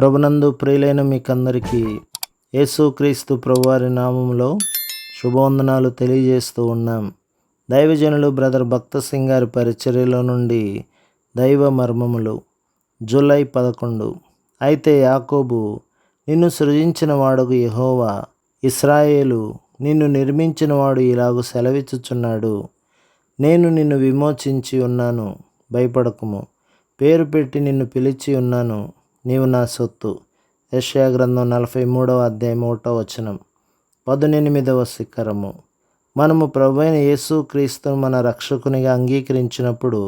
ప్రభునందు ప్రియులైన మీకందరికీ యేసుక్రీస్తు ప్రభువారి నామంలో శుభవందనాలు తెలియజేస్తూ ఉన్నాం. దైవజనులు బ్రదర్ భక్త సింగ్ గారి పరిచర్యలో నుండి దైవ మర్మములు జూలై 11. అయితే యాకోబు, నిన్ను సృజించిన వాడగు యెహోవా, ఇశ్రాయేలు, నిన్ను నిర్మించిన వాడు ఇలాగు సెలవిచ్చుచున్నాడు. నేను నిన్ను విమోచించి ఉన్నాను, భయపడకుము. పేరు పెట్టి నిన్ను పిలిచి ఉన్నాను, నీవు నా సొత్తు. యెషయా గ్రంథం 43వ అధ్యాయం 1వ వచనం. 18వ శిఖరము. మనము ప్రభువైన యేసుక్రీస్తును మన రక్షకునిగా అంగీకరించినప్పుడు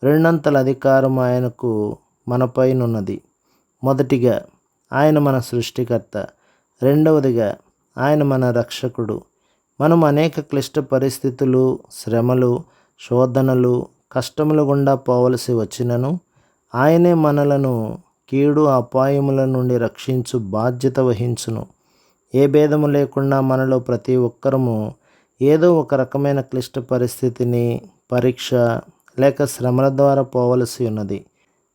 రెండంతల అధికారం ఆయనకు మనపైనున్నది. మొదటిగా, ఆయన మన సృష్టికర్త. రెండవదిగా, ఆయన మన రక్షకుడు. మనం అనేక క్లిష్ట పరిస్థితులు, శ్రమలు, శోధనలు, కష్టముల గుండా పోవలసి వచ్చినను ఆయనే మనలను కీడు అపాయముల నుండి రక్షించు బాధ్యత వహించును. ఏ భేదము లేకుండా మనలో ప్రతి ఒక్కరము ఏదో ఒక రకమైన క్లిష్ట పరిస్థితిని, పరీక్ష లేక శ్రమల ద్వారా పోవలసి ఉన్నది.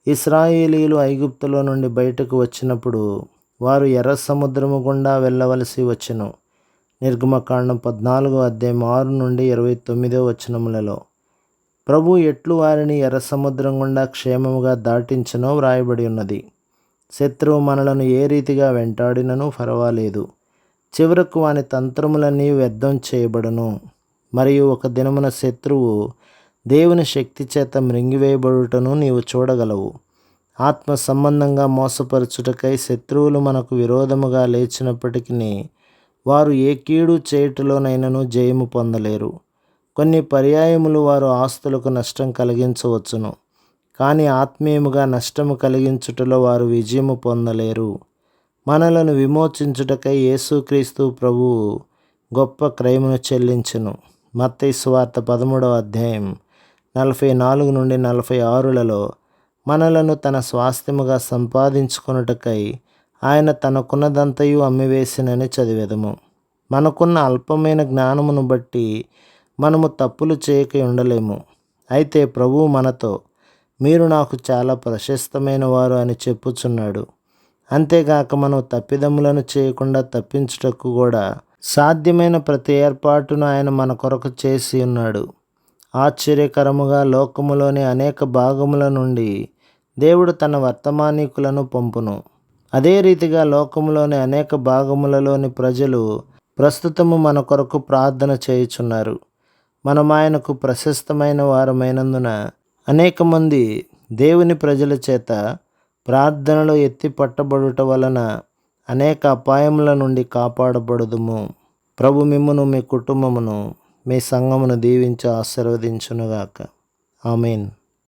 ఇశ్రాయేలీయులు ఐగుప్తులో నుండి బయటకు వచ్చినప్పుడు వారు ఎర్ర సముద్రము గుండా వెళ్ళవలసి వచ్చెను. నిర్గమకాండం 14వ అధ్యాయం 6 నుండి 29వ వచనములలో ప్రభు ఎట్లు వారిని ఎర్ర సముద్రం గుండా క్షేమముగా దాటించనో వ్రాయబడి ఉన్నది. శత్రువు మనలను ఏ రీతిగా వెంటాడినను పర్వాలేదు, చివరకు వాని తంత్రములన్నీ వ్యర్థం చేయబడును. మరియు ఒక దినమున శత్రువు దేవుని శక్తి చేత మృంగివేయబడుటను నీవు చూడగలవు. ఆత్మ సంబంధంగా మోసపరచుటకై శత్రువులు మనకు విరోధముగా లేచినప్పటికీ వారు ఏ కీడు చేయుటలోనైనను జయము పొందలేరు. కొన్ని పర్యాయములు వారు ఆస్తులకు నష్టం కలిగించవచ్చును, కానీ ఆత్మీయముగా నష్టము కలిగించుటలో వారు విజయము పొందలేరు. మనలను విమోచించుటకై యేసుక్రీస్తు ప్రభువు గొప్ప క్రయమును చెల్లించెను. మత్తయి సువార్త 13వ అధ్యాయం 44 నుండి 46లలో మనలను తన స్వాస్థ్యముగా సంపాదించుకొనుటకై ఆయన తనకున్నదంతయు అమ్మివేసినని చదివెదము. మనకున్న అల్పమైన జ్ఞానమును బట్టి మనము తప్పులు చేయక ఉండలేము. అయితే ప్రభువు మనతో, మీరు నాకు చాలా ప్రశస్తమైన వారు అని చెప్పుచున్నాడు. అంతేగాక మనం తప్పిదములను చేయకుండా తప్పించుటకు కూడా సాధ్యమైన ప్రతి ఏర్పాటును ఆయన మన కొరకు చేసి ఉన్నాడు. ఆశ్చర్యకరముగా లోకములోని అనేక భాగముల నుండి దేవుడు తన వర్తమానికులను పంపును. అదే రీతిగా లోకములోని అనేక భాగములలోని ప్రజలు ప్రస్తుతము మన కొరకు ప్రార్థన చేయుచున్నారు. మనం ఆయనకు ప్రశస్తమైన వారమైనందున అనేక మంది దేవుని ప్రజల చేత ప్రార్థనలో ఎత్తి పట్టబడుట వలన అనేక అపాయముల నుండి కాపాడబడుదుము. ప్రభు మిమ్మును, మీ కుటుంబమును, మీ సంఘమును దీవించి ఆశీర్వదించునుగాక. ఆమేన్.